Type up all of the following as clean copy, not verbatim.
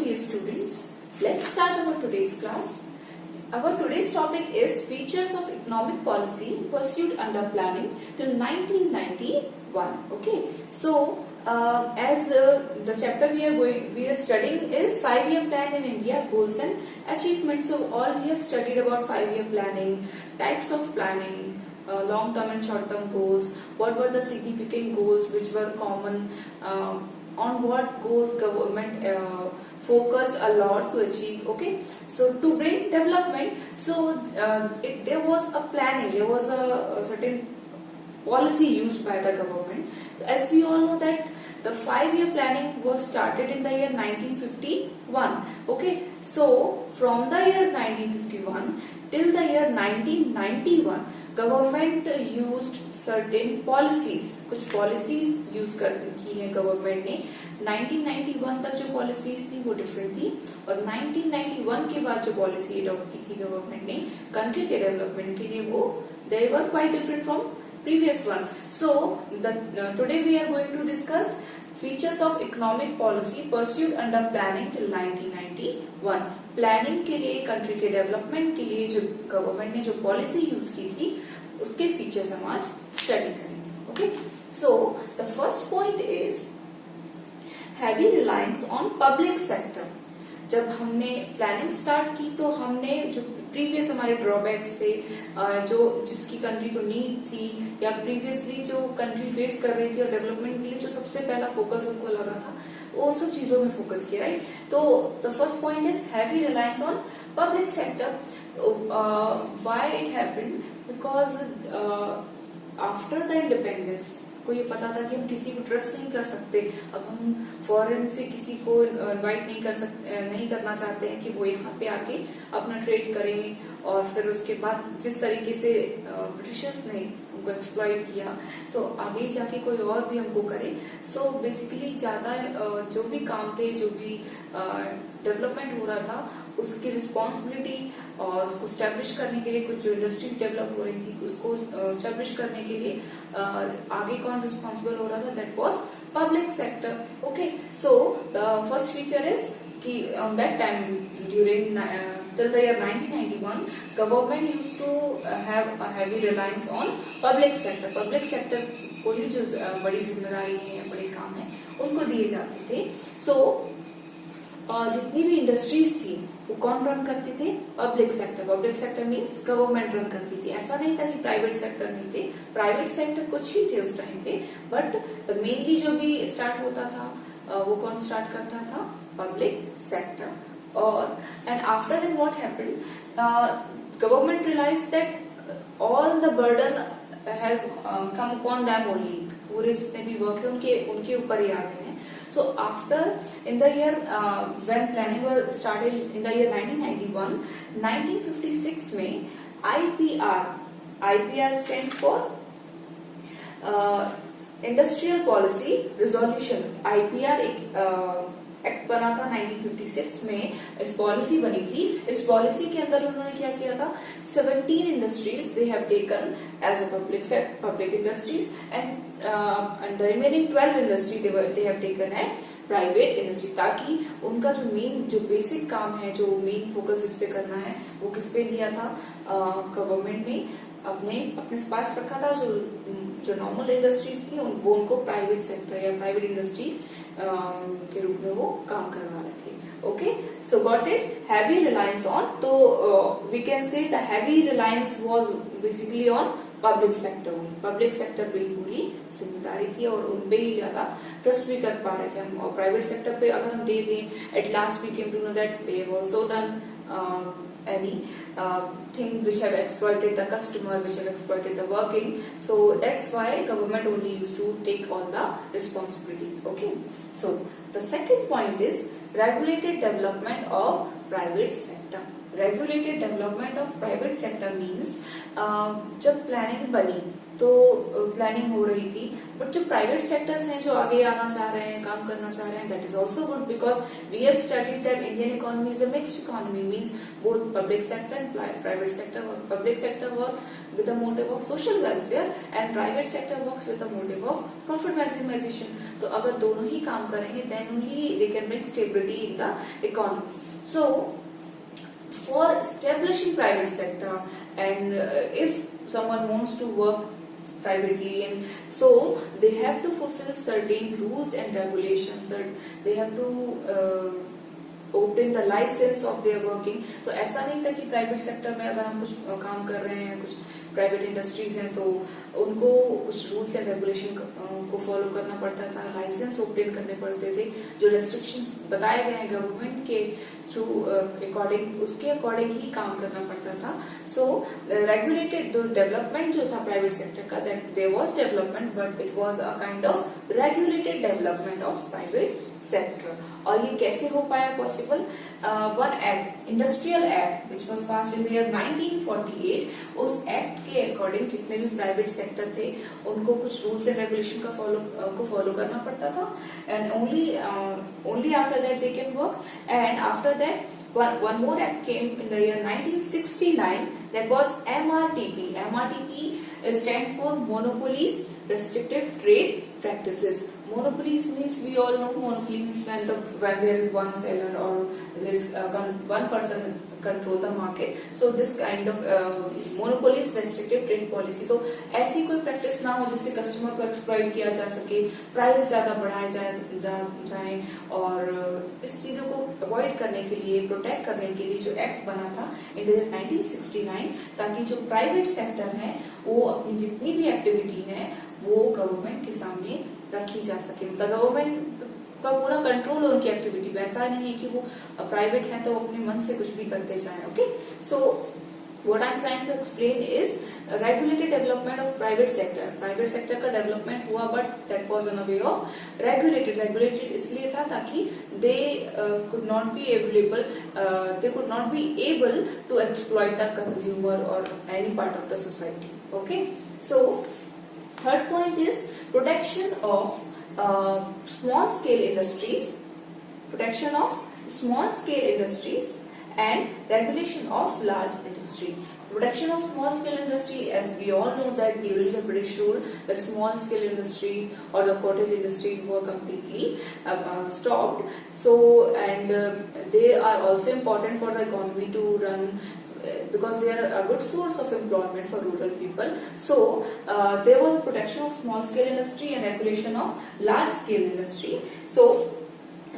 dear students, let's start our today's class. Our today's topic is features of economic policy pursued under planning till 1991. Okay, so as the chapter we are studying is 5-year plan in India, goals and achievements. So all we have studied about 5-year planning, types of planning, long-term and short-term goals, what were the significant goals which were common, on what goals government focused a lot to achieve. Okay, so to bring development, so there was a planning, there was a certain policy used by the government. So as we all know that the 5-year planning was started in the year 1951. Okay, so from the year 1951 till the year 1991 government used certain policies, कुछ policies use की है government ने. 1991 तक जो policies थी वो different थी, और 1991 के बाद जो पॉलिसी अडॉप्ट की थी गवर्नमेंट ने कंट्री के डेवलपमेंट के लिए, वो they were quite different from previous one. So today we are going to discuss features of economic policy pursued under planning till 1991. Planning के लिए, कंट्री के डेवलपमेंट के लिए जो गवर्नमेंट ने जो पॉलिसी यूज की थी उसके फीचर्स हम आज स्टडी करेंगे. Okay, so the first point is heavy reliance on public sector. जब हमने प्लानिंग स्टार्ट की तो हमने जो प्रीवियस हमारे ड्रॉबैक्स थे, जो जिसकी कंट्री को नीड थी या प्रीवियसली जो कंट्री फेस कर रही थी और डेवलपमेंट के लिए जो सबसे पहला फोकस उनको लगा था, वो उन सब चीजों में फोकस किया. राइट, तो the first point is heavy reliance on public sector. Why it happened? Because after the independence को ये पता था कि हम किसी को ट्रस्ट नहीं कर सकते. अब हम फॉरेन से किसी को इनवाइट नहीं करना चाहते हैं कि वो यहाँ पे आके अपना ट्रेड करें, और फिर उसके बाद जिस तरीके से ब्रिटिशर्स ने उनको एक्सप्लॉइट किया तो आगे जाके कोई और भी हमको करे. सो बेसिकली ज्यादा जो भी काम थे, जो भी डेवलपमेंट हो रहा था, उसकी रिस्पॉन्सिबिलिटी और उसको स्टैब्लिश करने के लिए, कुछ जो इंडस्ट्रीज डेवलप हो रही थी उसको स्टैब्लिश करने के लिए आगे कौन रिस्पॉन्सिबल हो रहा था? That was public sector. Okay, so the first feature is कि on that time during till the year 1991 government used to have a heavy reliance on public sector. public sector को ही जो बड़ी जिम्मेदारी है, बड़े काम है, उनको दिए जाते थे. सो जितनी भी इंडस्ट्रीज थी वो कौन रन करती थी? Public sector. Public sector means government run करती थी. ऐसा नहीं था कि प्राइवेट सेक्टर नहीं थे, प्राइवेट सेक्टर कुछ ही थे उस टाइम पे, बट द मेनली जो भी स्टार्ट होता था वो कौन स्टार्ट करता था? Public sector. और and after that what happened, government realized that all the burden has come upon them only. पूरे जितने भी वर्क है उनके ऊपर ही आ गए हैं. So after in the year when planning was started in the year 1991, 1956 में IPR stands for Industrial Policy Resolution. IPR एक एक्ट बना था 1956 में. इस पॉलिसी बनी थी. इस पॉलिसी के अंदर उन्होंने क्या किया था? 17 industries they have taken as a public industries, and the remaining 12 industry they have taken at private industry, ताकि उनका जो मेन जो बेसिक काम है, जो मेन फोकस इस पे करना है, वो किस पे लिया था? गवर्नमेंट ने अपने पास रखा था. जो नॉर्मल इंडस्ट्रीज थी वो उनको प्राइवेट सेक्टर या प्राइवेट इंडस्ट्री के रूप में वो काम करवा रहे थे. Okay, so got it. Heavy reliance on, तो we can say the heavy reliance was basically on public sector. Public sector पे ही पूरी जिम्मेदारी थी और उन पे ही ज्यादा ट्रस्ट भी कर पा रहे थे हम. और प्राइवेट सेक्टर पे अगर हम दे दें, at last we came to know that they have also done any thing which have exploited the customer, which have exploited the working. So that's why government only used to take all the responsibility. Okay, so the second point is regulated development of private sector. Regulated development of private sector means जब planning बनी तो planning हो रही थी। But जो private sectors हैं जो आगे आना चाह रहे हैं, काम करना चाह रहे हैं, that is also good because we have studied that Indian economy is a mixed economy, means both public sector and private sector. Public sector work with the motive of social welfare and private sector works with the motive of profit maximization. तो अगर दोनों ही काम करेंगे then only they can bring stability in the economy. So for establishing private sector and if someone wants to work privately and so they have to fulfill certain rules and regulations, they have to obtain the license of their working. तो ऐसा नहीं था कि private sector में अगर हम कुछ काम कर रहे हैं, कुछ प्राइवेट इंडस्ट्रीज हैं तो उनको कुछ रूल्स एंड रेगुलेशन को फॉलो करना पड़ता था, लाइसेंस ऑब्टेन करने पड़ते थे, जो रेस्ट्रिक्शंस बताए गए हैं गवर्नमेंट के थ्रू अकॉर्डिंग, उसके अकॉर्डिंग ही काम करना पड़ता था। सो रेगुलेटेड डेवलपमेंट जो था प्राइवेट सेक्टर का, that there was development but it was a kind of regulated development of private sector. और ये कैसे हो पाया possible? One act, industrial act which was passed in the year 1948, उस act के अकॉर्डिंग जितने भी प्राइवेट सेक्टर थे उनको कुछ रूल्स एंड रेगुलेशन को फॉलो करना पड़ता था and only after that they can work. And after that one more act came in the year 1969, that was MRTP. MRTP stands for Monopolies Restrictive Trade Practices. Monopolies means, we all know monopoly means when there is one seller or there is one person control the market. So this kind of monopolies restrictive trade policy. तो ऐसी कोई practice ना हो जिससे customer को exploit किया जा सके, प्राइस ज्यादा बढ़ाए जाए और इस चीजों को अवॉइड करने के लिए, प्रोटेक्ट करने के लिए जो एक्ट बना था इन द 1969, ताकि जो प्राइवेट सेक्टर है वो अपनी जितनी भी एक्टिविटी है वो गवर्नमेंट के सामने रखी जा सके। मतलब गवर्नमेंट का पूरा कंट्रोल है उनकी एक्टिविटी पे, ऐसा नहीं है कि वो प्राइवेट है तो अपने मन से कुछ भी करते जाए। Okay, so what I am trying to explain is regulated development of private sector. Private sector का डेवलपमेंट हुआ but that was on a way of regulated इसलिए था ताकि they could not be able to exploit the consumer और any part of the society. Okay, so third point is protection of small scale industries and regulation of large industry. Protection of small scale industry, as we all know that during the British rule, the small scale industries or the cottage industries were completely stopped. So and they are also important for the economy to run, because they are a good source of employment for rural people. So there was protection of small scale industry and regulation of large scale industry. So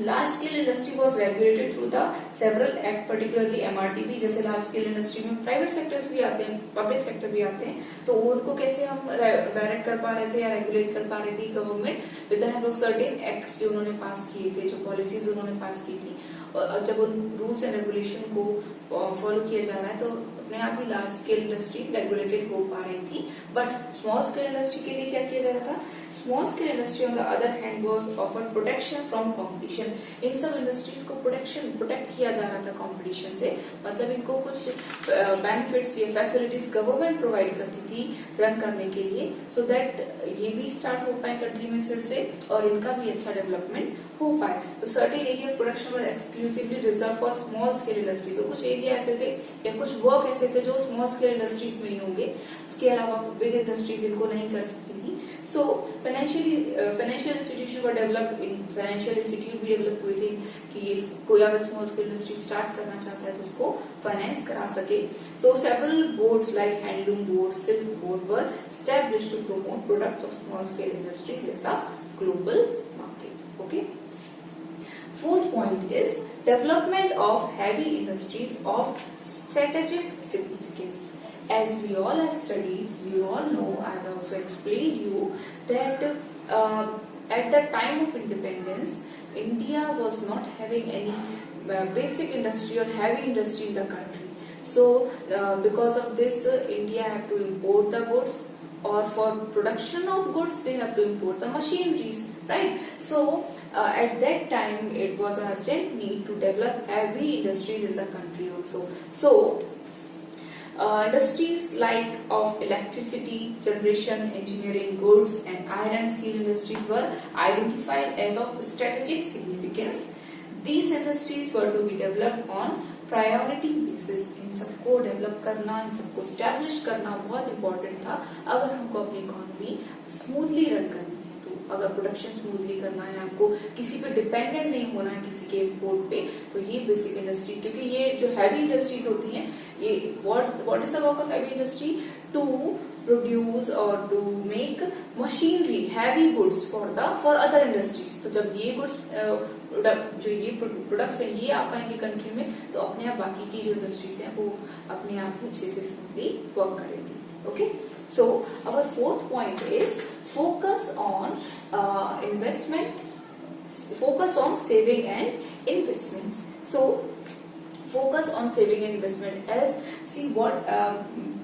large scale industry was regulated through the several act, particularly MRTP. जैसे large scale industry में private sectors भी आते हैं, public sector भी आते हैं, तो उनको कैसे हम डायरेक्ट कर पा रहे थे या रेगुलेट कर पा रही थी government with the help of certain acts जो उन्होंने पास किए थे, जो पॉलिसीज उन्होंने पास की थी। और जब उन रूल्स एंड रेगुलेशन को फॉलो किया जा रहा है तो अपने आप ही लार्ज स्केल इंडस्ट्रीज रेगुलेटेड हो पा रही थी। बट स्मॉल स्केल इंडस्ट्री के लिए क्या किया जा रहा था? Small scale industry on the other hand was offered protection from competition. इन सब इंडस्ट्रीज को प्रोटेक्ट किया जा रहा था कंपटीशन से, मतलब इनको कुछ बेनिफिट्स या फैसिलिटीज गवर्नमेंट प्रोवाइड करती थी रन करने के लिए, सो दैट ये भी स्टार्ट हो पाए कंट्री में फिर से और इनका भी अच्छा डेवलपमेंट हो पाए। तो certain area production were exclusively reserve for small scale industry. तो कुछ एरिया ऐसे थे या कुछ वर्क ऐसे थे जो स्मॉल स्केल इंडस्ट्रीज में ही होंगे, इसके अलावा बिग इंडस्ट्रीज इनको नहीं कर सकती थी। So financial institution were developed, financial institute भी डेवलप हुए थे कि कोई अगर स्मॉल स्केल इंडस्ट्री स्टार्ट करना चाहता है तो उसको फाइनेंस करा सके। So several boards like handloom board, silk board were established to promote products of small scale industries in the global market. Okay, fourth point is development of heavy industries of strategic significance. As we all have studied, we all know, I have also explained you that at the time of independence, India was not having any basic industry or heavy industry in the country. So because of this, India have to import the goods, or for production of goods they have to import the machineries, right? So at that time it was an urgent need to develop heavy industries in the country also. So Industries like of electricity generation, engineering, goods and iron and steel industries were identified as of strategic significance. These industries were to be developed on priority basis. इन सबको develop करना, इन सबको establish करना बहुत important था अगर हमको अपनी इकोनॉमी स्मूथली रन करनी है. तो अगर प्रोडक्शन स्मूथली करना है, आपको किसी पे डिपेंडेंट नहीं होना है किसी के इम्पोर्ट पे, तो ये बेसिक इंडस्ट्रीज, क्योंकि ये जो हैवी इंडस्ट्रीज होती हैं, ये what is the work of heavy industry? To produce और to make machinery, heavy goods for other industries. तो जब ये गुड्स जो ये प्रोडक्ट्स है ये आ पाएंगे कंट्री में, तो अपने आप बाकी की जो इंडस्ट्रीज हैं वो अपने आप अच्छे से स्मूथली वर्क करेंगी. Okay, so our fourth point is focus on investment, focus on saving and investments. So focus on saving and investment as see what,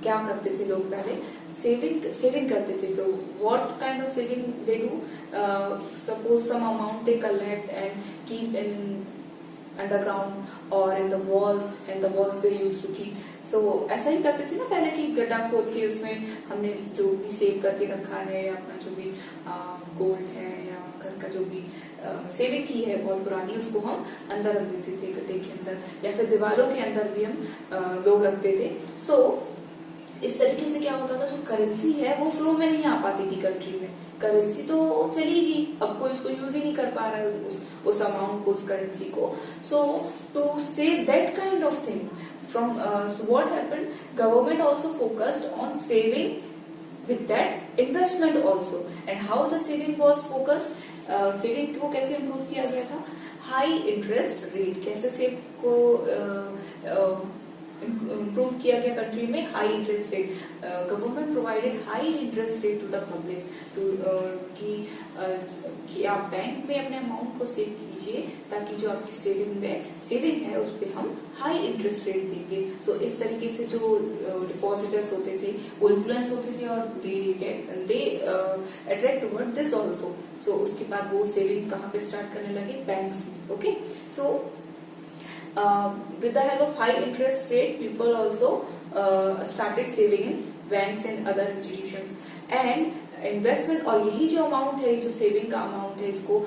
क्या करते थे लोग पहले? सेविंग करते थे. तो what kind of saving they do? Suppose some amount they collect and keep in underground और in the walls they use to keep. So ऐसा ही करते थे ना पहले, कि गड्ढा खोद के उसमें हमने जो भी सेव करके रखा है, अपना जो भी गोल्ड है या घर का जो भी सेविंग की है बहुत पुरानी, उसको हम अंदर रख देते थे गड्ढे के अंदर, या फिर दीवारों के अंदर भी हम लोग रखते थे. सो इस तरीके से क्या होता था, जो करेंसी है वो फ्लो में नहीं आ पाती थी कंट्री में. करेंसी तो चली गई, अब कोई उसको यूज ही नहीं कर पा रहा है उस अमाउंट को, उस करेंसी को. So to save that kind of thing from so what happened, government also focused on saving with that investment also. And how the saving was focused, saving को कैसे improve किया गया था? High interest rate. कैसे save को improve किया गया country में? High interest rate. Government provided high interest rate to the public, to कि आप बैंक में अपने अमाउंट को सेव कीजिए, ताकि जो आपकी सेविंग है उस पर हम हाई इंटरेस्ट रेट देंगे. सो इस तरीके से जो डिपॉजिटर्स होते थे वो इन्फ्लुएंस होते थे और they attract toward this also. So उसके बाद वो सेविंग कहाँ पे स्टार्ट करने लगे? बैंक्स में. Okay, so with the help of high interest rate, people also started saving in banks and other institutions. And investment, और यही जो अमाउंट है, जो सेविंग का अमाउंट है, इसको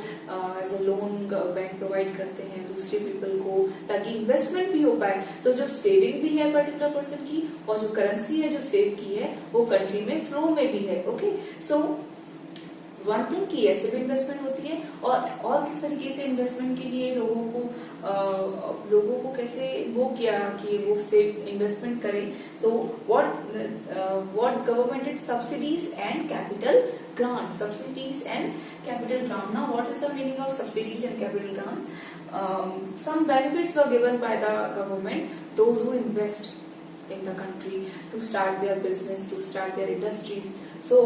as a loan bank provide करते हैं दूसरे पीपल को, ताकि इन्वेस्टमेंट भी हो पाए. तो जो सेविंग भी है पर्टिकुलर पर्सन की, और जो करेंसी है जो सेव की है, वो कंट्री में फ्लो में भी है. ओके, सो वन थिंग की ऐसे भी इन्वेस्टमेंट होती है, और किस तरीके से इन्वेस्टमेंट के लिए लोगों को कैसे वो किया कि वो सेव इन्वेस्टमेंट करें. So what government did? Subsidies and capital grant. Subsidies and capital grant. Now what is the meaning of subsidies and capital grant? Some benefits were given by the government those who invest in the country to start their business, to start their industries. So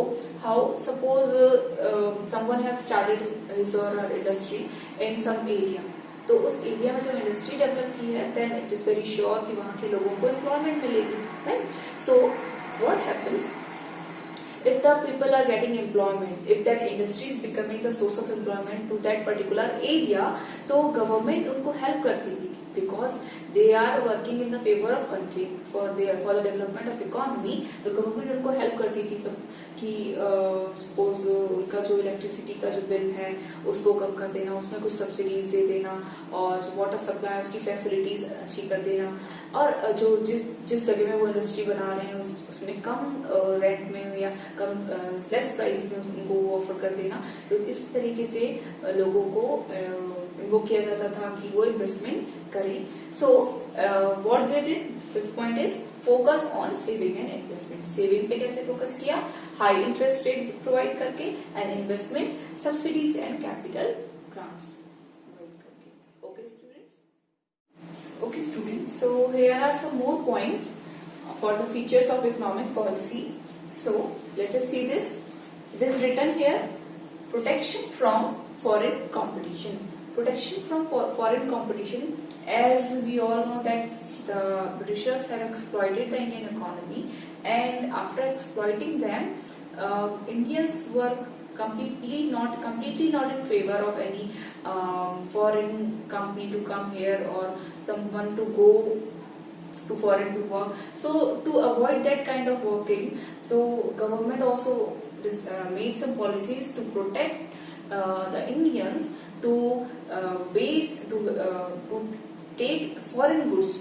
how, suppose someone have started his or her industry in some area, तो उस area में जब industry develop की है, then it is very sure कि वहां के लोगों को एम्प्लॉयमेंट मिलेगी, right? So what happens if the people are getting employment, if that industry is becoming the source of employment to that particular area, तो government उनको हेल्प करती थी, because they are working in the favor of country for the development of economy. तो government उनको help करती थी सब, कि सपोज उनका जो इलेक्ट्रिसिटी का जो बिल है उसको कम कर देना, उसमें कुछ सब्सिडीज दे देना, और जो वाटर सप्लाई उसकी फैसिलिटीज अच्छी कर देना, और जो जिस जगह में वो इंडस्ट्री बना रहे हैं उसमें कम रेंट में या कम लेस प्राइस में उनको वो ऑफर कर देना. तो इस तरीके से लोगों को वो किया जाता था कि वो इन्वेस्टमेंट करें. So what they did? Fifth point is focus on saving and investment. Saving पे कैसे फोकस किया? हाई इंटरेस्ट रेट प्रोवाइड करके, and investment subsidies and capital grants provide करके. Okay students, so here are some more points for the features of economic policy. So let us see this. It is written here, protection from foreign competition. Protection from foreign competition, as we all know that the Britishers have exploited the Indian economy, and after exploiting them, Indians were completely not in favor of any foreign company to come here, or someone to go to foreign to work. So to avoid that kind of working, so government also made some policies to protect the Indians to take foreign goods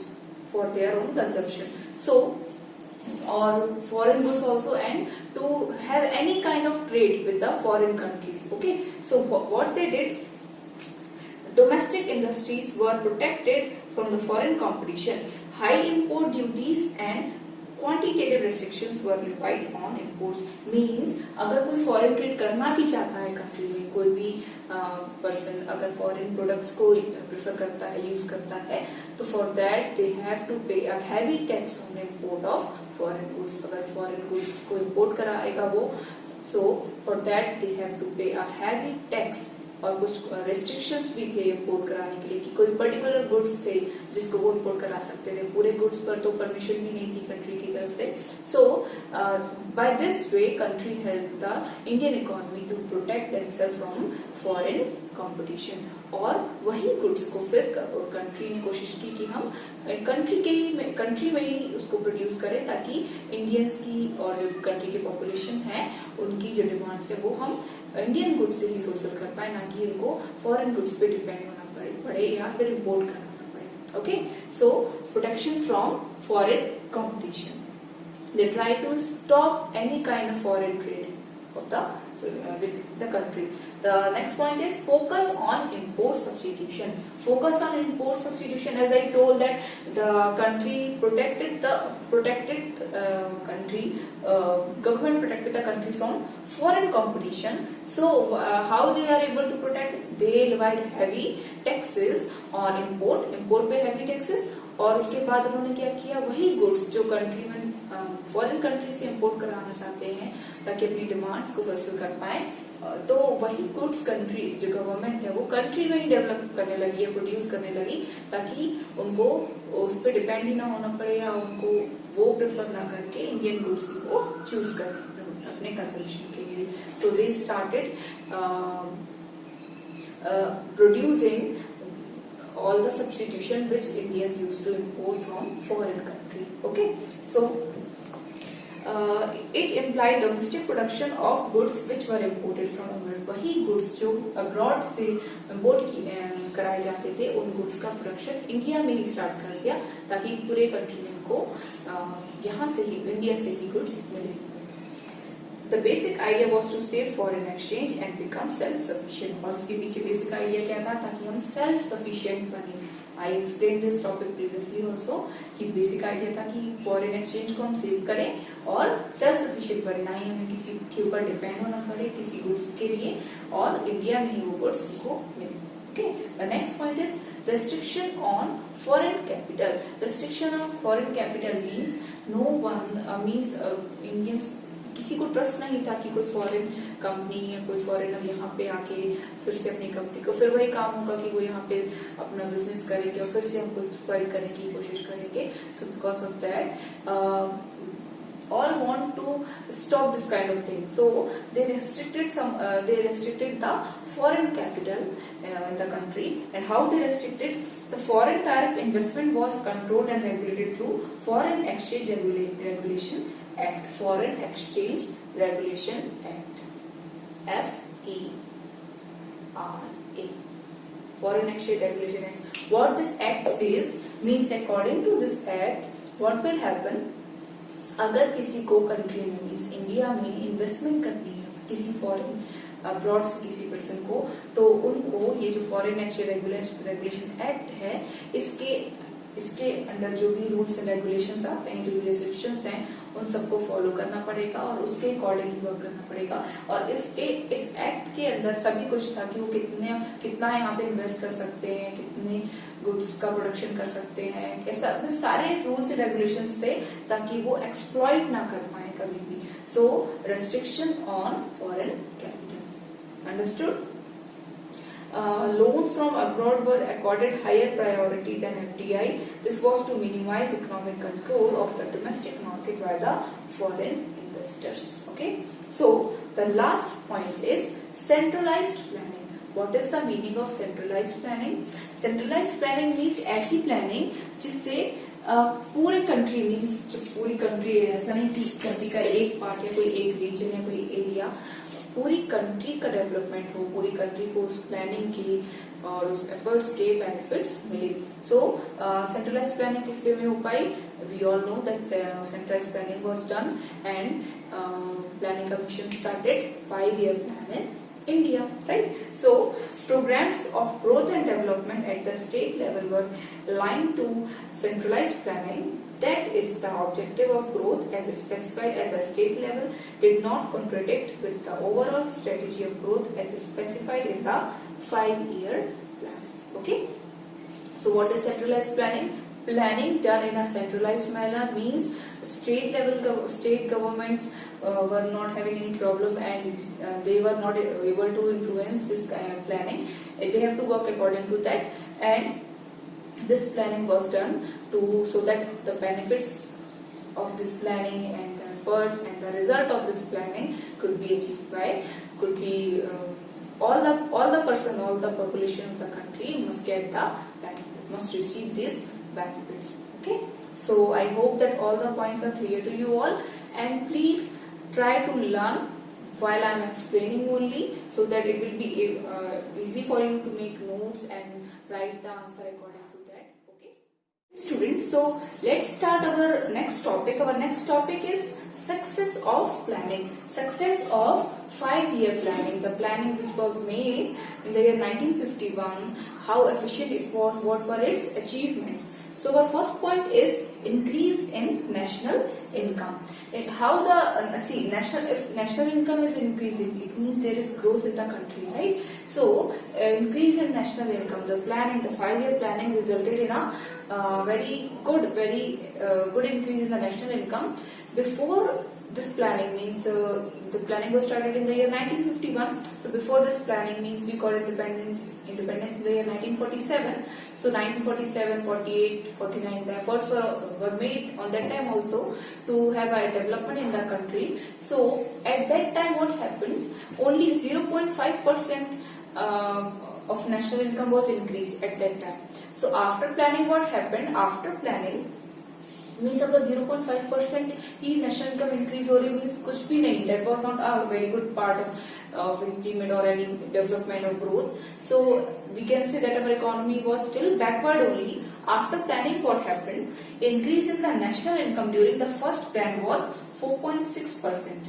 for their own consumption. So or foreign goods also, and to have any kind of trade with the foreign countries. Okay, so what they did, domestic industries were protected from the foreign competition. High import duties and quantitative restrictions were levied on imports. Means अगर कोई foreign trade करना भी चाहता है country में, कोई भी person अगर foreign products को प्रेफर करता है, यूज करता है, तो for that they have to pay a heavy tax on import of foreign goods. अगर foreign goods को import कराएगा वो, so for that they have to pay a heavy tax. और कुछ रेस्ट्रिक्शंस भी थे इम्पोर्ट कराने के लिए कि कोई पर्टिकुलर गुड्स थे जिसको वो इम्पोर्ट करा सकते थे, पूरे गुड्स पर तो परमिशन भी नहीं थी कंट्री की तरफ से. So by this way country help the Indian economy to protect themselves from foreign competition. और वही गुड्स को फिर कंट्री ने कोशिश की कि हम कंट्री में ही उसको प्रोड्यूस करें, ताकि इंडियंस की और जो कंट्री की पॉपुलेशन है उनकी जो डिमांड्स है वो हम इंडियन गुड्स से ही फुलफिल कर पाए, ना कि इनको फॉरेन गुड्स पे डिपेंड होना पड़े या फिर इम्पोर्ट करना पड़े. Okay, so protection from foreign competition. They try to stop any kind of foreign trade of with the country. The next point is focus on import substitution. Focus on import substitution, as I told that the country protected the country, government protected the country from foreign competition. So how they are able to protect? They levied heavy taxes on import पे heavy taxes, और उसके बाद उन्होंने क्या किया, वही goods जो country में फॉरेन कंट्री से इंपोर्ट कराना चाहते हैं ताकि अपनी डिमांड्स को फुलफिल कर पाए, तो वही गुड्स कंट्री जो गवर्नमेंट है वो कंट्री में ही डेवलप करने लगी है, प्रोड्यूस करने लगी, ताकि उनको उस पर डिपेंड ही ना होना पड़े या उनको वो प्रेफर ना करके इंडियन गुड्स को चूज करें अपने कंजम्पशन के लिए. So they started producing all the substitution which Indians used to import from foreign country. Okay, so it implied domestic production of goods which were imported from abroad. वही goods जो abroad से import कराए जाते थे, उन goods का production India में ही start कर दिया, ताकि पूरे country को यहाँ से ही, इंडिया से ही goods मिले. The basic idea was to save foreign exchange and become self-sufficient. और उसके पीछे basic idea क्या था, ताकि हम self-sufficient बने. I explained this topic previously also कि basic idea था कि foreign exchange को हम save करें और self-sufficient बने, ना ही हमें किसी के ऊपर depend होना पड़े किसी goods के लिए, और इंडिया में ही वो goods हमको मिले. Okay, the next point is restriction on foreign capital. Restriction on foreign capital means no one Indians किसी को ट्रस्ट नहीं था कि कोई फॉरेन कंपनी या कोई फॉरेनर यहाँ पे आके फिर से अपनी कंपनी को, फिर वही काम होगा कि वो यहाँ पे अपना बिजनेस करेंगे और फिर से हमको एक्सप्लॉइट करने की कोशिश करेंगे. So because of that all want to stop this kind of thing, so they restricted the foreign capital in the country. And how they restricted? The foreign direct investment was controlled and regulated through Foreign Exchange Regulation Act. Foreign Exchange Regulation Act, FERA, Foreign Exchange Regulation Act. What this act says means, according to this act, what will happen, अगर किसी को country में means India में investment करनी है किसी foreign abroad से किसी पर्सन को, तो उनको ये जो फॉरेन एक्सचेंज रेगुलेशन एक्ट है इसके अंडर जो भी रूल्स एंड रेगुलेशंस आते हैं, जो भी रेस्ट्रिक्शंस हैं, उन सबको फॉलो करना पड़ेगा और उसके अकॉर्डिंग वर्क करना पड़ेगा. और इस एक्ट के अंदर सभी कुछ था कि वो कितना यहाँ पे इन्वेस्ट कर सकते हैं, कितने गुड्स का प्रोडक्शन कर सकते हैं, ऐसा सारे रूल्स एंड रेगुलेशंस थे ताकि वो एक्सप्लॉइट ना कर पाए कभी भी. So restriction on foreign capital. Understood? Loans from abroad were accorded higher priority than FDI. This was to minimize economic control of the domestic market by the foreign investors. Okay. So the last point is centralized planning. What is the meaning of centralized planning? Centralized planning means ऐसी ऐसी planning जिससे पूरे country means जो पूरी country है, ऐसा नहीं कि कंट्री का एक पार्ट या कोई एक रीजन या कोई एरिया, पूरी कंट्री का डेवलपमेंट हो, पूरी कंट्री को उस प्लानिंग की और उस एफर्ट्स के बेनिफिट्स मिले. सो सेंट्रलाइज प्लानिंग किस वे में हो पाई? We all know that centralize planning was done and planning commission started 5-year plan in India, right? So programs of growth and development at the state level were aligned to centralized planning. That is, the objective of growth as specified at the state level did not contradict with the overall strategy of growth as specified in the 5-year plan. Okay. So what is centralized planning? Planning done in a centralized manner means state governments were not having any problem and they were not able to influence this kind of planning. They have to work according to that, and this planning was done so that the benefits of this planning and the efforts and the result of this planning could be achieved by all the population of the country must get the benefit, must receive these benefits. Okay, so I hope that all the points are clear to you all, and please try to learn while I am explaining only, so that it will be easy for you to make notes and write the answer according to that. Okay, students, so let's start our next topic. Our next topic is success of planning. Success of 5-year planning, the planning which was made in the year 1951, how efficient it was, what were its achievements. So our first point is increase in national income. How the if national income is increasing, it means there is growth in the country, right? So increase in national income, the 5-year planning resulted in a very good increase in the national income. Before this planning means the planning was started in the year 1951. So before this planning means we got independence in the year 1947. So 1947, 48, 49, the efforts were made on that time also to have a development in the country. So at that time what happens? Only 0.5% of national income was increased at that time. So after planning, what happened? After planning means अगर 0.5% ही national income increase हो रही means कुछ भी नहीं. That was not a very good part of increment or any development or growth. So we can say that our economy was still backward only. After planning, what happened? Increase in the national income during the first plan was 4.6%.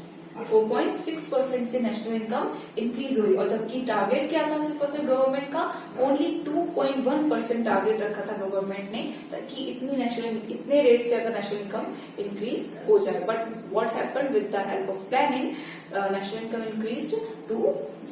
4.6% से national income increase हुई, और जबकि target क्या था सिर्फ और सिर्फ government का? ओनली 2.1% टारगेट रखा था गवर्नमेंट ने, ताकि इतने रेट से अगर नेशनल इनकम इंक्रीज हो जाए. But what happened with the help of planning, national income increased to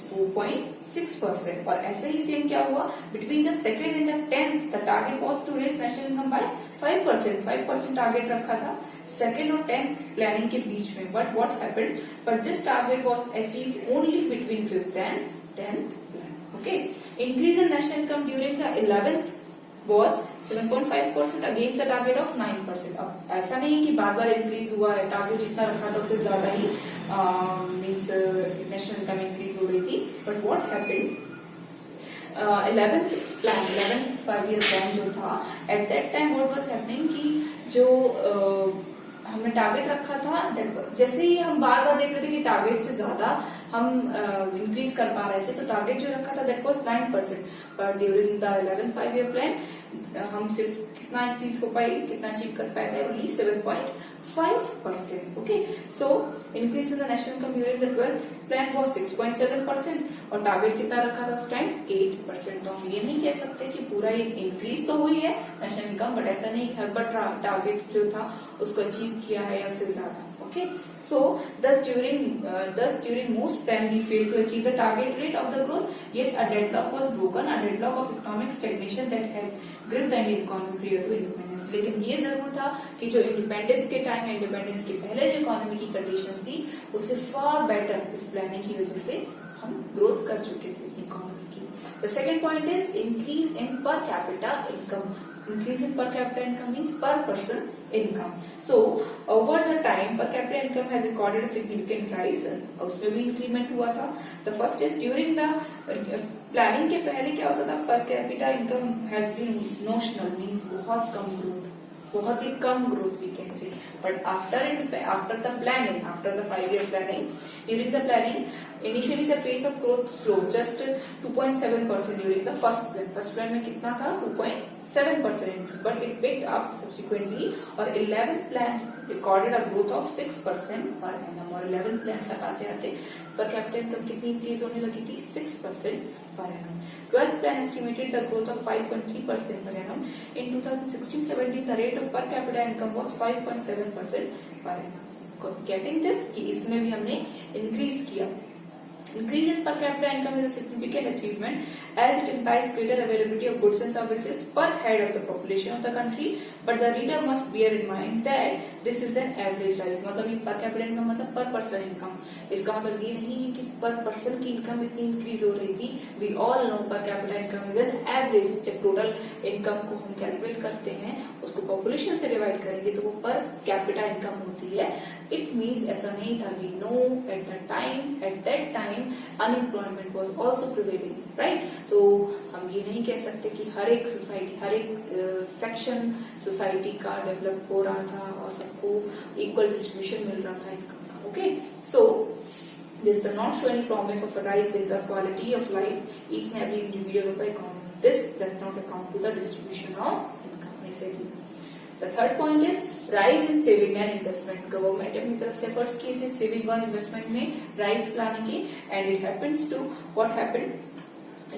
4.6%. और ऐसे ही सेम क्या हुआ? Between the second and the 10th the target was to raise national income by 5%. Target रखा था second और 10th प्लानिंग के बीच में. But what happened? But this target was achieved only between 5th and 10th plan. Okay, increase in national income during the 11th was 7.5% against the target of 9%. अब ऐसा नहीं है कि बार बार इंक्रीज हुआ है, टारगेट जितना रखा था उससे ज्यादा ही मीन्स नेशनल इनकम इंक्रीज हो रही थी. But what happened? 11th 5-year plan जो था, at that time what was happening कि जो हमने टारगेट रखा था, जैसे ही हम बार बार देख रहे थे कि टारगेट से ज्यादा हम इंक्रीज कर पा रहे थे, तो टारगेट जो रखा था that was 9%. But during the 11th 5-year plan हम सिर्फ कितना इंक्रीज हो पाए, कितना अचीव कर पाए थे? Only 7.5%. Okay, so increase in the national income during the 12th plan was 6.7%, और टारगेट कितना रखा था उस टाइम? 8%. तो हम ये नहीं कह सकते कि पूरा इंक्रीज तो हुई है नेशनल इनकम, बट ऐसा नहीं हर बार टारगेट जो था उसको अचीव किया है या उससे ज्यादा. Okay, so thus during most plan we failed to achieve the target rate of the growth, yet a deadlock was broken, a deadlock of economic stagnation that had gripped the Indian economy prior to independence. लेकिन ये जरूर था कि जो independence के time, independence के पहले जो इकोनॉमी की कंडीशन थी उससे फार बेटर इस प्लानिंग की वजह से हम ग्रोथ कर चुके थे इकोनॉमी की. The second point is increase in per capita income. Increase in per capita income means per person income. So over the time per capita income has recorded a significant rise. उसमें भी increment हुआ था. The first is during the planning के पहले क्या होता था, पर capita income has been notional, means बहुत कम ग्रोथ, बहुत ही कम ग्रोथ we can say. But after the planning, after the 5-year planning, during the planning, initially the pace of growth slowed, just 2.7% during the first plan. First plan में कितना था, 2.7%, but it picked up subsequently, और 11th plan recorded a growth of 6% per annum, और 11th plan तक आते आते पर capita income कितनी इंक्रीज होने लगी थी, 6% per annum. 12th plan estimated the growth of 5.3% per annum. In 2016-17, the rate of per capita income was 5.7% per annum. Getting this, कि इसमें भी हमने increase किया. Increase in per capita income is a significant achievement as it implies greater availability of goods and services per head of the population of the country. But the reader must bear in mind that this is an average rise. मतलब ये per capita income मतलब per person income. इसका मतलब ये नहीं है कि पर पर्सन की इनकम इतनी इंक्रीज हो रही थी. We all know per capita income is an average. जब टोटल इनकम को हम कैलकुलेट करते हैं, उसको पॉपुलेशन से डिवाइड करेंगे तो वो पर कैपिटा इनकम होती है. It means ऐसा नहीं था. We know at that time unemployment was also prevailing, right? तो हम ये नहीं कह सकते कि हर एक सोसाइटी, हर एक सेक्शन सोसाइटी का डेवलप हो रहा था और सबको इक्वल डिस्ट्रीब्यूशन मिल रहा था इनकम का. Okay, so this does not show any promise of a rise in the quality of life each and every individual of the economy. This does not account to the distribution of income. The third point is rise in saving and investment. Government अपनी तरफ से efforts किए थे saving और investment में rise लाने के, and it happens to what happened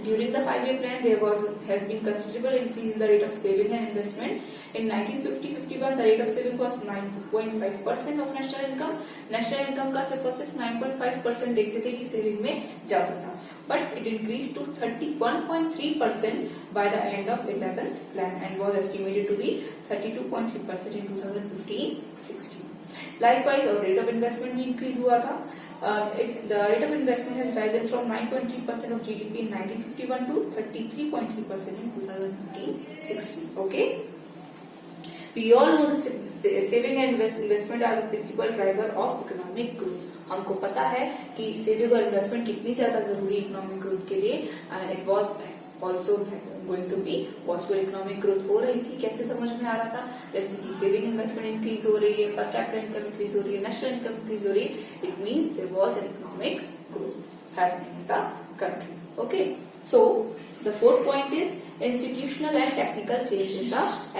during the 5-year plan. There has been considerable increase in the rate of saving and investment. In 1950-51, the rate of saving was 9.5% of national income. National income का सिर्फ और सिर्फ 9.5% देखते थे कि saving में जाता था. But it increased to 31.3% by the end of 11th plan and was estimated to be 32.3% in 2015-16. Likewise, our rate of investment भी increase हुआ था. The rate of investment has risen from 9.3% of GDP in 1951 to 33.3% in 2015-16. Okay. We all know the saving and investment are the principal driver of economic growth. हमको पता है कि saving और investment कितनी ज्यादा जरूरी है इकोनॉमिक ग्रोथ के लिए. It was also going to be possible. Economic growth हो रही थी, कैसे समझ में आ रहा था, जैसे कि सेविंग इन्वेस्टमेंट इंक्रीज हो रही है, पर कैपिटा इनकम इंक्रीज हो रही है, नेशनल इनकम इंक्रीज हो रही है. It means there was an economic growth happening in the country. Okay, so the fourth point is institutional and technical change in the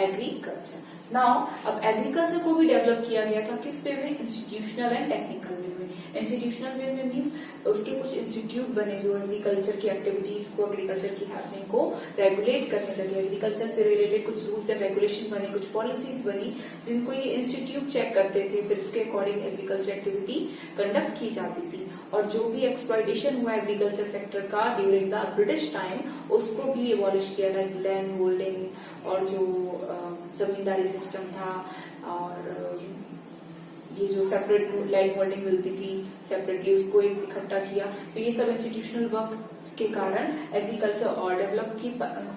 agriculture. Now अब agriculture को भी develop किया गया था किस वे में, इंस्टीट्यूशनल एंड टेक्निकल वे में. Institutional वे में मीन्स उसके कुछ इंस्टीट्यूट बने जो एग्रीकल्चर की एक्टिविटीज को, एग्रीकल्चर की हैपनिंग को रेगुलेट करने लगे. एग्रीकल्चर से रिलेटेड कुछ रूल्स एंड रेगुलेशन बने, कुछ पॉलिसीज बनी जिनको ये इंस्टीट्यूट चेक करते थे. फिर उसके अकॉर्डिंग एग्रीकल्चर एक्टिविटी कंडक्ट की जाती थी. और जो भी एक्सप्लॉयटेशन हुआ एग्रीकल्चर सेक्टर का ड्यूरिंग द ब्रिटिश टाइम, उसको भी एबॉलिश किया, लाइक लैंड होल्डिंग और जो जमींदारी सिस्टम था, और ये जो सेपरेट लैंड होल्डिंग मिलती थी सेपरेटली, उसको एक इकट्ठा किया. तो ये सब इंस्टीट्यूशनल वर्क के कारण एग्रीकल्चर और डेवलप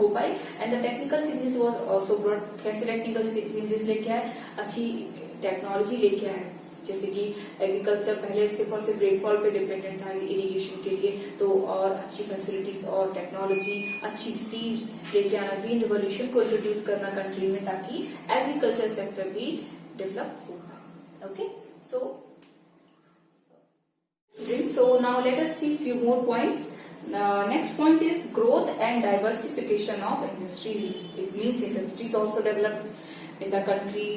हो पाई. And the technical changes was also brought. कैसे टेक्निकल चेंजेस लेके आए, अच्छी टेक्नोलॉजी लेके आए. जैसे कि एग्रीकल्चर पहले सिर्फ और सिर्फ रेनफॉल पे डिपेंडेंट था इरिगेशन के लिए, तो और अच्छी फैसिलिटीज और टेक्नोलॉजी, अच्छी सीड्स लेके आना, ग्रीन रिवोल्यूशन को इंट्रोड्यूस करना कंट्री में, ताकि एग्रीकल्चर सेक्टर भी डेवलप हो. Okay, so now let us see few more points. Next point is growth and diversification of industries. It means industries also developed in the country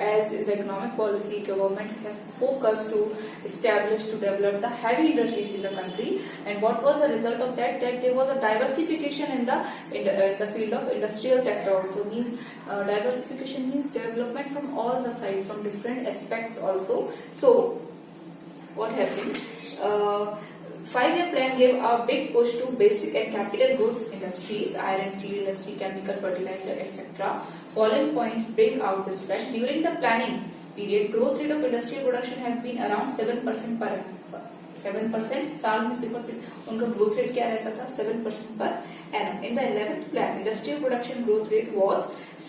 as in the economic policy government has focused to establish to develop the heavy industries in the country. And what was the result of that? That there was a diversification in the field of industrial sector also. Means diversification means development from all the sides, from different aspects also. So what happened? 5-year plan gave a big push to basic and capital goods industries, iron, steel industry, chemical, fertilizer, etc. Following points bring out this fact. During the planning period, growth rate of industrial production has been around 7% per annum. 7% साल में सिर्फ उनका growth rate क्या रहता था, 7% per annum. In the 11th plan, industrial production growth rate was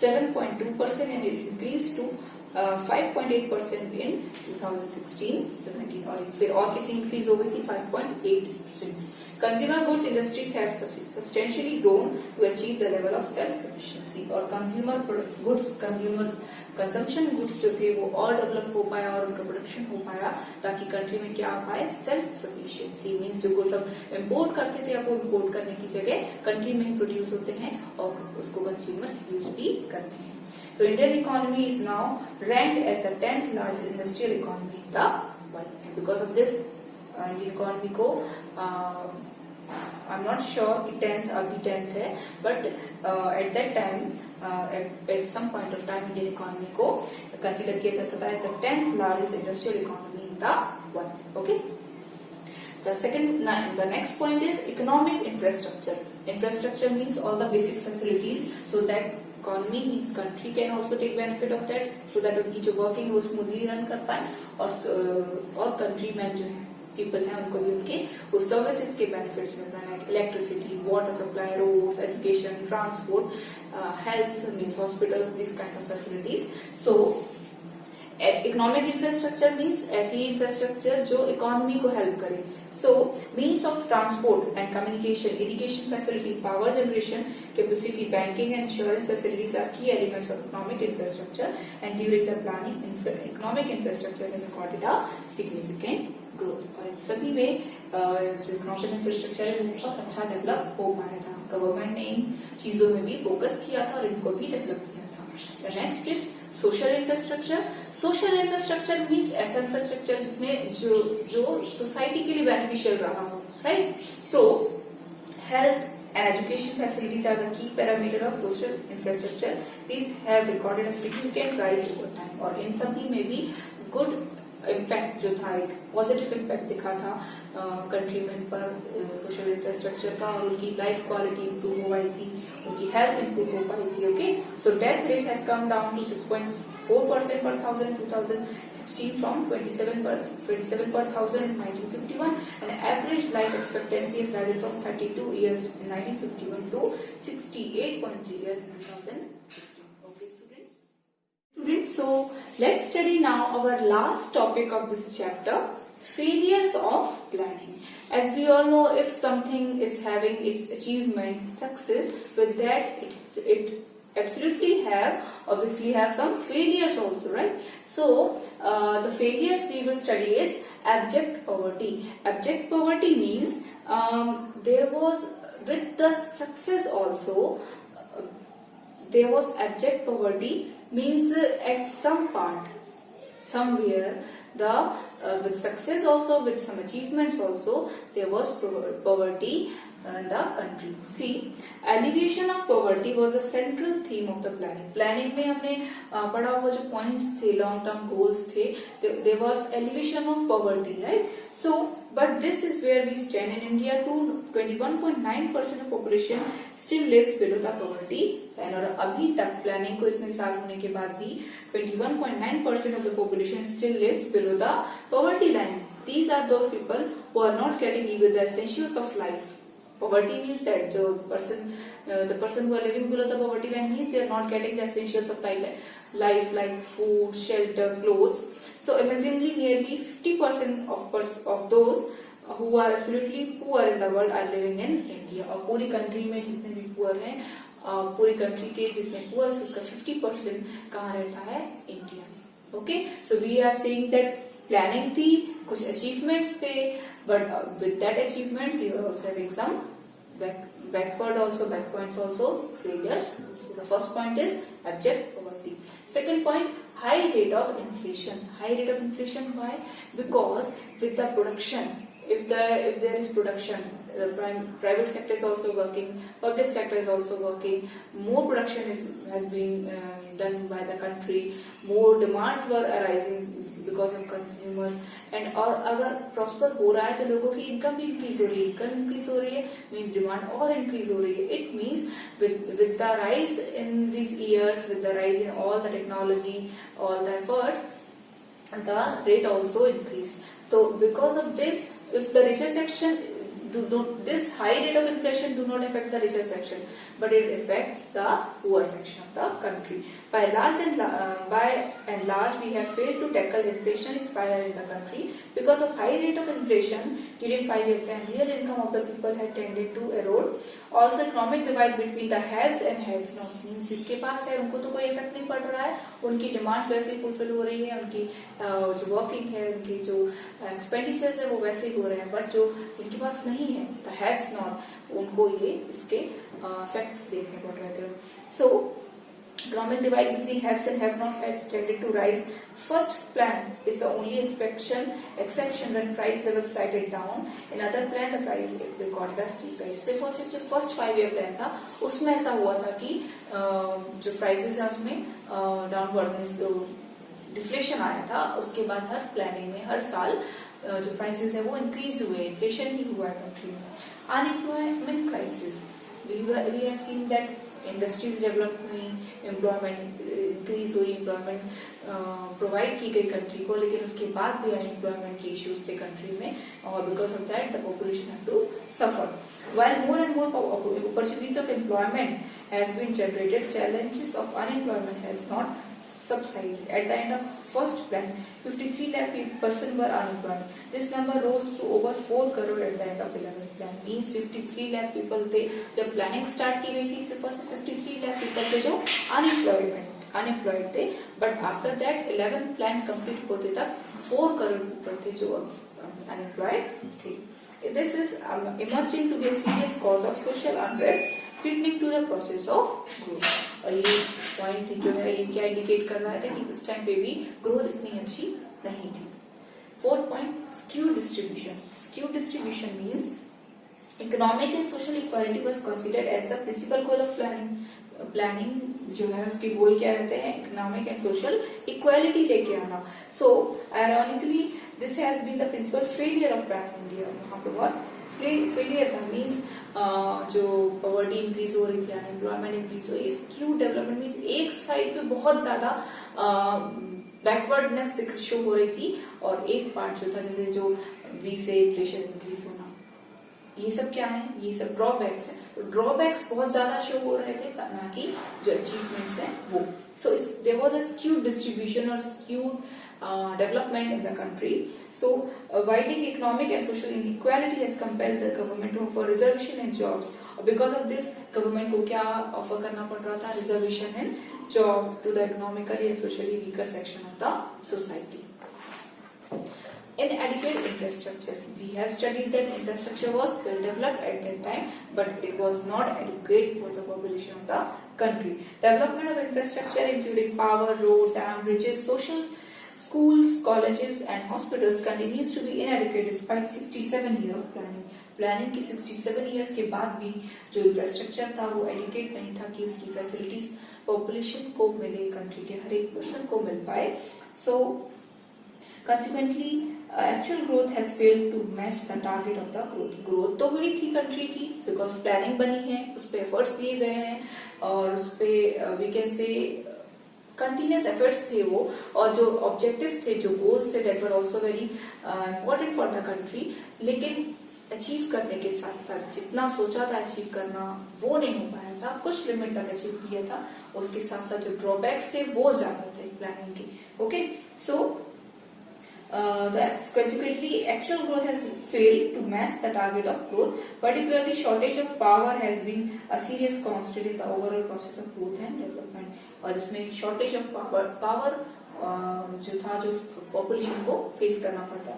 7.2% and it increased to 5.8% in 2016-17. और फिर और कितनी इंक्रीज हो गई थी, 5.8%. consumer goods industries have substantially grown to achieve the level of self-sufficiency. और consumer कंजम्पशन गुड्स जो थे वो और डेवलप हो पाया और उनका प्रोडक्शन हो पाया ताकि कंट्री में क्या आ पाए, सेल्फ सफिशिएंसी। मींस जो गुड्स हम इंपोर्ट करते थे अब वो इंपोर्ट करने की जगह कंट्री में ही प्रोड्यूस होते हैं और उसको कंज्यूमर यूज भी करते हैं। तो Indian economy is now ranked as the 10th largest industrial economy in the world. And because of this Indian economy को आई एम नॉट श्योर कि 10th अभी 10th है, but at that time at some point of time Indian economy को consider किया जाता था as the 10th largest industrial economy in the world. Okay. The next point is economic infrastructure. Infrastructure means all the basic facilities so that economy means country can also take benefit of that, so that उनकी जो working वो smoothly run कर पाए और country में जो people हैं उनको भी उनके वो सर्विसेज के बेनिफिट्स मिल रहे हैं, electricity, water supply, roads, education, transport, health means hospitals, these kind of facilities. So economic infrastructure means ऐसी infrastructure जो economy को help करे. So means of transport and communication, irrigation facility, power generation capacity, banking and insurance facilities are key elements of economic infrastructure, and during the planning economic infrastructure has recorded a significant growth. और इन सभी में जो economic infrastructure है वो बहुत अच्छा develop हो पाया था। गवर्नमेंट ने इन चीजों में भी फोकस किया था और इनको भी डेवलप किया था। Next is social infrastructure. Social infrastructure means ऐसा इंफ्रास्ट्रक्चर जिसमें जो सोसाइटी के लिए बेनिफिशियल रहा हो, right. So health and education facilities are the key parameter of social infrastructure. These have recorded a significant rise over time. और इन सभी में भी गुड इम्पैक्ट जो था, एक पॉजिटिव इम्पैक्ट दिखा था कंट्री में पर सोशल इंफ्रास्ट्रक्चर का, और उनकी लाइफ क्वालिटी इंप्रूव हो पाई थी, उनकी हेल्थ इंप्रूव हो पाई थी। Okay, so death rate has come down to 6.4% per thousand in 2016 from 27 per thousand in 1951, and average life expectancy has risen from 32 years in 1951 to 68.3 years in 2016. Okay, students, so let's study now our last topic of this chapter, failures of planning. As we all know, if something is having its achievement, success, with that it absolutely obviously have some failures also, right? So the failures we will study is abject poverty. Abject poverty means there was, with the success also, there was abject poverty, means at some part, somewhere, with success also, with some achievements also, there was poverty in the country. See, alleviation of poverty was a central theme of the planning. Planning में हमने पढ़ा हुआ जो points थे, long term goals थे, there was alleviation of poverty, right? So, but this is where we stand in India. 21.9% of population still lives below the poverty line. और अभी तक प्लानिंग को इतने साल होने के बाद भी 21.9% of the population still lives below the poverty line. These are those people who are not getting even the essentials of life. Poverty means that the person who are living below the poverty line means they are not getting the essentials of life like food, shelter, clothes. So amazingly, nearly 50% of those who are absolutely poor in the world are living in India. और पूरी country में जितने भी poor हैं, पूरी country के जितने poor हैं उसका 50% कहाँ रहता है, इंडिया में। Okay, so we are saying that planning थी, कुछ अचीवमेंट्स थे, but with that achievement we are also having some back points also, failures. So the first point is abject poverty. Second point, high rate of inflation. High rate of inflation, why? Because with the production, if there is production, the private sector is also working, public sector is also working, more production has been done by the country, more demands were arising because of consumers, and और अगर prosper हो रहा है तो लोगों की income भी increase हो रही है, इनकम इंक्रीज हो रही है मीन्स डिमांड और इंक्रीज हो रही है. It means with the rise in these years, with the rise in all the technology, all the efforts, the rate also increased. So because of this, if the richer section this high rate of inflation do not affect the richer section, but it affects the poor section of the country. By and large, we have failed to tackle inflation spiral in the country because of high rate of inflation during 5-year plan. Real income of the people had tended to erode. Also, economic divide between the haves and have not, means जिसके पास है उनको तो कोई effect नहीं पड़ रहा है, उनकी डिमांड्स वैसे ही फुलफिल हो रही है, उनकी जो वर्किंग है, उनकी जो एक्सपेंडिचर्स है वो वैसे ही हो रहे हैं, बट जो जिनके पास नहीं है, द हैव्स नॉट, उनको ये इसके इफेक्ट्स देखने पड़ रहे थे. सो economic divide between haves and have not has tended to rise. First plan is the only exception when price levels slided down. In other plan, the price recorded a steep rise. सिर्फ और सिर्फ जो first 5-year plan था उसमें ऐसा हुआ था कि जो प्राइसेस है उसमें डाउनवर्ड डिफ्लेशन आया था. उसके बाद हर प्लानिंग में हर साल जो प्राइसेस है वो इंक्रीज हुए, इन्फ्लेशन भी हुआ है कंट्री में. Unemployment crisis, we have seen that industries develop हुई, एम्प्लॉयमेंट इंक्रीज हुई, एम्प्लॉयमेंट प्रोवाइड की गई कंट्री को, लेकिन उसके बाद भी अनएम्प्लॉयमेंट के इश्यूज थे कंट्री में, और because of that the population have to suffer. While more and more opportunities of employment have been generated, challenges of unemployment has not subsided. At the end of first plan, 53 lakh person were unemployed. This number rose to over 4 crore at the end of 11th plan. Means 53 lakh people थे जब planning start की गई थी, फिर first 53 lakh people थे जो unemployed थे, but after that 11th plan complete होते तक 4 करोड़ people थे जो अनएम्प्लॉयड थे. This is emerging to be a serious cause of social unrest, threatening to the process of growth. और ये पॉइंट जो है ये क्या इंडिकेट कर रहा था कि उस टाइम पे भी ग्रोथ इतनी अच्छी नहीं थी. Fourth point, skew distribution. Skew distribution means economic and social equality was considered as the principal goal of planning जो है उसके गोल क्या रहते हैं, इकोनॉमिक एंड सोशल इक्वालिटी लेके आना. So ironically this has been the principal failure of planning India. वहां पे बहुत फेलियर था. मीन्स जो पॉवर्टी इंक्रीज हो रही थी, अनएम्प्लॉयमेंट इंक्रीज हो रही, स्क्यू डेवलपमेंट मीन्स एक साइड पे बहुत ज्यादा बैकवर्डनेस शो हो रही थी, और एक पार्ट जो था जैसे जो वी से इन्फ्लेशन इंक्रीज होना, ये सब क्या है, ये सब ड्रॉबैक्स है. तो ड्रॉबैक्स बहुत ज्यादा शो हो रहे थे, ना कि जो अचीवमेंट्स है वो. So there was a skewed distribution और skewed development in the country. So widening economic and social inequality has compelled the government to offer reservation in jobs. Because of this, government को क्या offer करना पड़ रहा था, reservation in job to the economically and socially weaker section of the society. Inadequate infrastructure. We have studied that infrastructure was well developed at that time, but it was not adequate for the population of the country. Development of infrastructure including power, road, dam, bridges, social schools, colleges and hospitals continues to be inadequate despite 67 years of planning. Planning की 67 years के बाद भी जो infrastructure था वो adequate नहीं था कि उसकी फैसिलिटीज पॉपुलेशन को मिले, कंट्री के हर एक पर्सन को मिल पाए. सो consequently actual growth has failed to match the target of the growth. Growth तो हुई थी कंट्री की बिकॉज प्लानिंग बनी है, उस पर एफर्ट्स दिए गए हैं, और उस पर we can say continuous efforts थे वो, और जो ऑब्जेक्टिव्स थे, जो गोल्स थे, that were also very important for the country. लेकिन अचीव करने के साथ साथ जितना सोचा था अचीव करना वो नहीं हो पाया था. कुछ लिमिट तक अचीव किया था, उसके साथ साथ जो ड्रॉबैक्स थे वो ज्यादा थे प्लानिंग के. Okay, so consequently actual growth has failed to match the target of growth. Particularly shortage of power has been a serious constraint in the overall process of growth and development. और इसमें shortage of power जो था, जो population को face करना पड़ता.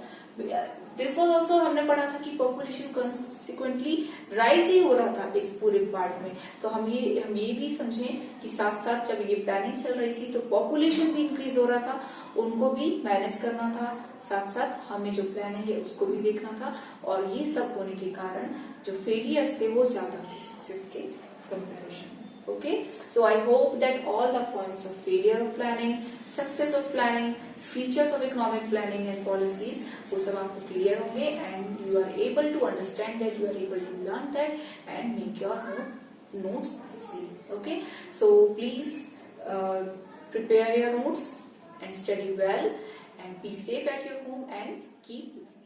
This was also हमने पढ़ा था कि पॉपुलेशन कॉन्सिक्वेंटली राइज ही हो रहा था इस पूरे पार्ट में. तो हम ये भी समझें कि साथ साथ जब ये प्लानिंग चल रही थी तो पॉपुलेशन भी इंक्रीज हो रहा था, उनको भी मैनेज करना था, साथ साथ हमें जो प्लानिंग है उसको भी देखना था. और ये सब होने के कारण जो फेलियर्स थे वो ज्यादा थे सक्सेस के comparison. Okay, so I hope that all the points of failure of planning, success of planning, features of economic planning and policies वो सब आपको clear होंगे, and you are able to understand that, you are able to learn that and make your notes easily. Okay, so please prepare your notes and study well and be safe at your home and keep learning.